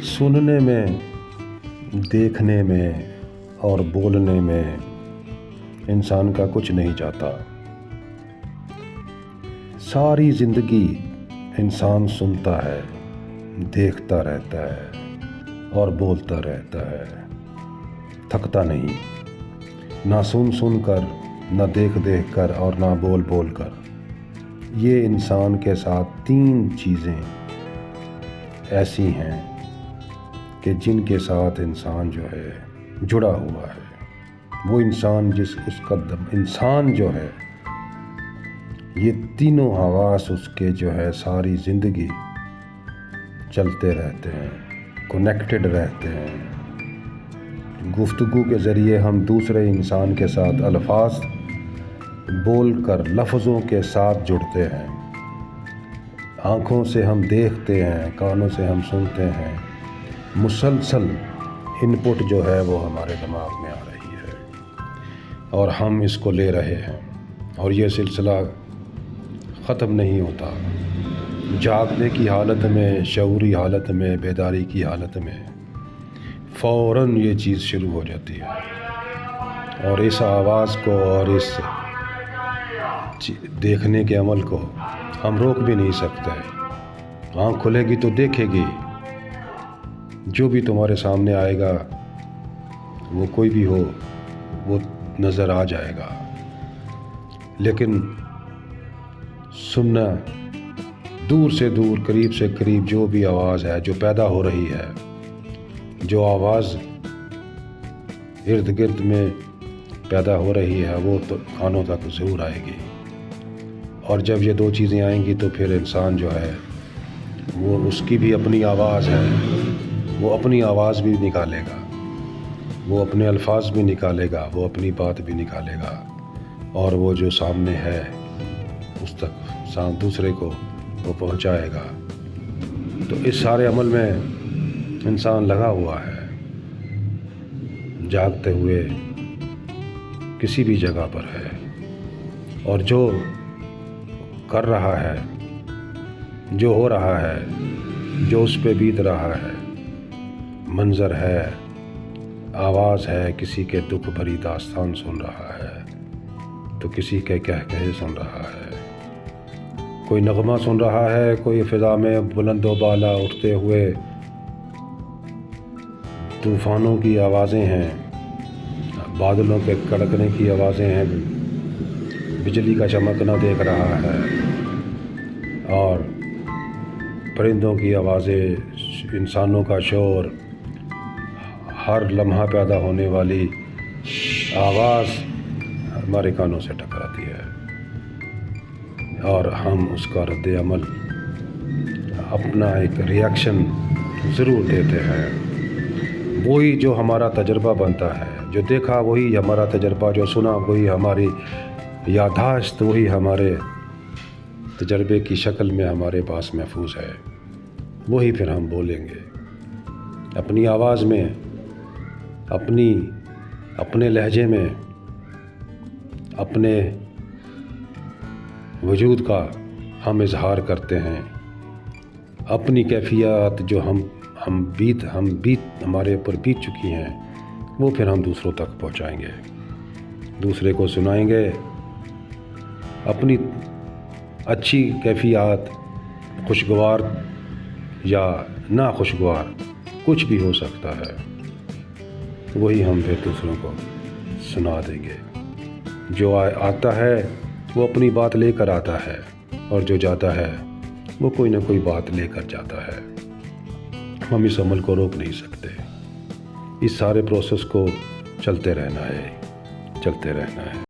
سننے میں، دیکھنے میں اور بولنے میں انسان کا کچھ نہیں جاتا۔ ساری زندگی انسان سنتا ہے، دیکھتا رہتا ہے اور بولتا رہتا ہے، تھکتا نہیں، نہ سن کر، نہ دیکھ کر اور نہ بول کر۔ یہ انسان کے ساتھ 3 چیزیں ایسی ہیں کہ جن کے ساتھ انسان جو ہے جڑا ہوا ہے۔ وہ انسان انسان جو ہے، یہ تینوں حواس اس کے جو ہے ساری زندگی چلتے رہتے ہیں، کنیکٹڈ رہتے ہیں۔ گفتگو کے ذریعے ہم دوسرے انسان کے ساتھ الفاظ بول کر لفظوں کے ساتھ جڑتے ہیں، آنکھوں سے ہم دیکھتے ہیں، کانوں سے ہم سنتے ہیں، مسلسل انپٹ جو ہے وہ ہمارے دماغ میں آ رہی ہے اور ہم اس کو لے رہے ہیں، اور یہ سلسلہ ختم نہیں ہوتا۔ جاگنے کی حالت میں، شعوری حالت میں، بیداری کی حالت میں فوراً یہ چیز شروع ہو جاتی ہے، اور اس آواز کو اور اس دیکھنے کے عمل کو ہم روک بھی نہیں سکتے۔ آنکھ کھلے گی تو دیکھے گی، جو بھی تمہارے سامنے آئے گا، وہ کوئی بھی ہو، وہ نظر آ جائے گا۔ لیکن سننا، دور سے دور، قریب سے قریب جو بھی آواز ہے جو پیدا ہو رہی ہے، جو آواز ارد گرد میں پیدا ہو رہی ہے، وہ تو کانوں تک ضرور آئے گی، اور جب یہ 2 چیزیں آئیں گی تو پھر انسان جو ہے وہ اس کی بھی اپنی آواز ہے، وہ اپنی آواز بھی نکالے گا، وہ اپنے الفاظ بھی نکالے گا، وہ اپنی بات بھی نکالے گا، اور وہ جو سامنے ہے اس تک دوسرے کو وہ پہنچائے گا۔ تو اس سارے عمل میں انسان لگا ہوا ہے، جاگتے ہوئے کسی بھی جگہ پر ہے، اور جو کر رہا ہے، جو ہو رہا ہے، جو اس پہ بیت رہا ہے، منظر ہے، آواز ہے، کسی کے دکھ بھری داستان سن رہا ہے تو کسی کے کہے سن رہا ہے، کوئی نغمہ سن رہا ہے، کوئی فضا میں بلند و بالا اٹھتے ہوئے طوفانوں کی آوازیں ہیں، بادلوں کے کڑکنے کی آوازیں ہیں، بجلی کا چمکنا دیکھ رہا ہے، اور پرندوں کی آوازیں، انسانوں کا شور، ہر لمحہ پیدا ہونے والی آواز ہمارے کانوں سے ٹکراتی ہے، اور ہم اس کا رد عمل، اپنا ایک ریاکشن ضرور دیتے ہیں۔ وہی جو ہمارا تجربہ بنتا ہے، جو دیکھا وہی ہمارا تجربہ، جو سنا وہی ہماری یادداشت، وہی ہمارے تجربے کی شکل میں ہمارے پاس محفوظ ہے، وہی پھر ہم بولیں گے، اپنی آواز میں، اپنے لہجے میں، اپنے وجود کا ہم اظہار کرتے ہیں، اپنی کیفیات جو ہمارے اوپر بیت چکی ہیں، وہ پھر ہم دوسروں تک پہنچائیں گے، دوسرے کو سنائیں گے۔ اپنی اچھی کیفیات، خوشگوار یا ناخوشگوار، کچھ بھی ہو سکتا ہے، وہی ہم پھر دوسروں کو سنا دیں گے۔ جو آتا ہے وہ اپنی بات لے کر آتا ہے، اور جو جاتا ہے وہ کوئی نہ کوئی بات لے کر جاتا ہے۔ ہم اس عمل کو روک نہیں سکتے، اس سارے پروسیس کو چلتے رہنا ہے۔